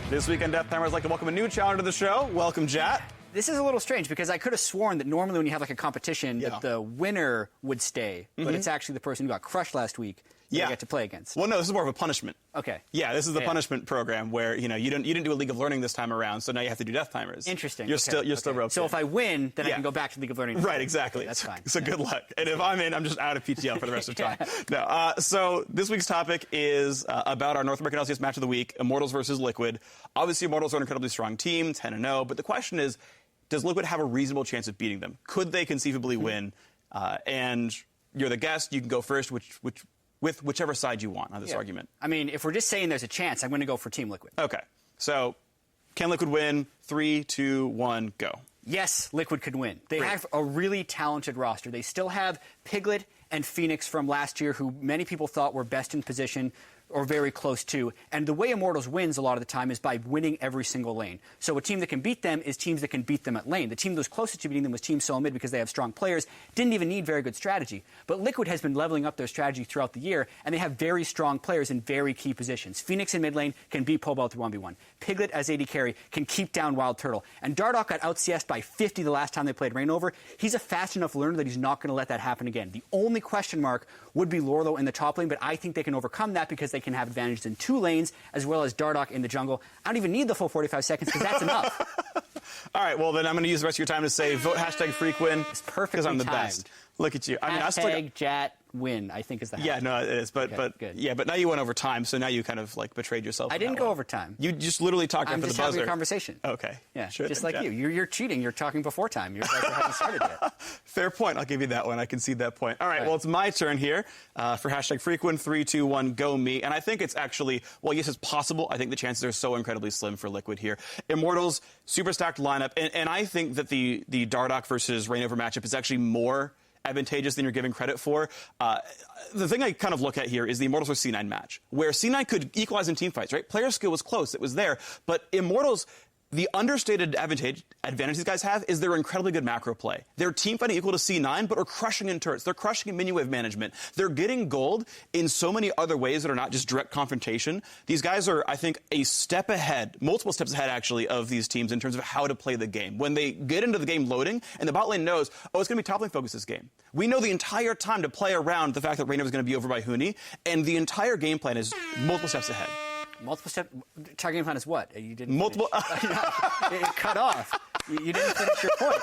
This weekend, Death Timers like to welcome a new challenger to the show. Welcome, Jatt. This is a little strange because I could have sworn that normally when you have like a competition that the winner would stay, but it's actually the person who got crushed last week that I get to play against. Well, no, this is more of a punishment. Okay. Yeah, this is the punishment program where you didn't do a League of Learning this time around, so now you have to do Death Timers. Interesting. You're still roped So in. if I win, then I can go back to League of Learning. Right, exactly. Okay, that's fine. So good luck. And if I'm in, I'm just out of PTL for the rest of time. No. So this week's topic is about our North American LCS match of the week: Immortals versus Liquid. Obviously, Immortals are an incredibly strong team, 10-0. But the question is, does Liquid have a reasonable chance of beating them? Could they conceivably win? And you're the guest. You can go first, with whichever side you want on this argument. I mean, if we're just saying there's a chance, I'm going to go for Team Liquid. Okay. So can Liquid win? 3, 2, 1, go. Yes, Liquid could win. They have a really talented roster. They still have Piglet and Phoenix from last year, who many people thought were best in position or very close to. And the way Immortals wins a lot of the time is by winning every single lane. So a team that can beat them is teams that can beat them at lane. The team that was closest to beating them was Team Solo Mid because they have strong players, didn't even need very good strategy. But Liquid has been leveling up their strategy throughout the year, and they have very strong players in very key positions. Phoenix in mid lane can beat Pobal through 1v1. Piglet as AD carry can keep down Wild Turtle. And Dardoch got out-CS'd by 50 the last time they played Reignover. He's a fast enough learner that he's not going to let that happen again. The only question mark would be Lorlo in the top lane, but I think they can overcome that because they can have advantages in 2 lanes, as well as Dardoch in the jungle. I don't even need the full 45 seconds because that's enough. All right, well, then I'm going to use the rest of your time to say vote #FreakWin. It's perfectly because I'm the timed. best. Look at you. I mean, Jatt win, I think is the hashtag. Yeah, no, it is. But now you went over time, so now you kind of like betrayed yourself. I didn't go over time. You just literally talked after the buzzer. I'm just having a conversation. Okay. Yeah, sure just thing, like Jatt. You're cheating. You're talking before time. You're like you haven't started yet. Fair point. I'll give you that one. I concede that point. All right, well, it's my turn here for #FreakWin. 3, 2, 1, go me. And I think it's actually, well, yes, it's possible. I think the chances are so incredibly slim for Liquid here. Immortals, super stacked lineup. And I think that the Dardoch versus Reignover matchup is actually more advantageous than you're giving credit for. The thing I kind of look at here is the Immortals versus C9 match, where C9 could equalize in teamfights, right? Player skill was close. It was there. But Immortals, the understated advantage these guys have is their incredibly good macro play. They're team fighting equal to C9, but are crushing in turrets. They're crushing in minion wave management. They're getting gold in so many other ways that are not just direct confrontation. These guys are, I think, a step ahead, multiple steps ahead, actually, of these teams in terms of how to play the game. When they get into the game loading, and the bot lane knows, oh, it's going to be top lane focused this game. We know the entire time to play around the fact that Reignover is going to be over by Huni, and the entire game plan is multiple steps ahead. Multiple step target game plan is what? You didn't multiple. It cut off. You didn't finish your point.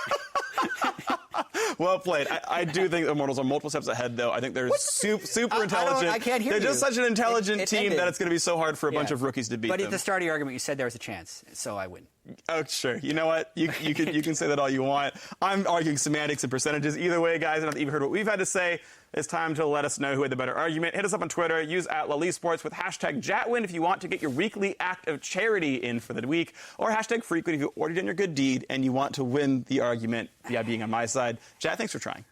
Well played. I do think Immortals are multiple steps ahead, though. I think they're super intelligent. I can't hear They're just such an intelligent team ended. that it's going to be so hard for a bunch of rookies to beat them. But at the start of your argument, you said there was a chance, so I win. Oh, sure. You know what? You can say that all you want. I'm arguing semantics and percentages. Either way, guys, and I've even heard what we've had to say. It's time to let us know who had the better argument. Hit us up on Twitter. Use @LaLeeSports with #JattWin if you want to get your weekly act of charity in for the week, or #FreakWin if you already done your good deed and you want to win the argument via being on my side. Jatt, thanks for trying.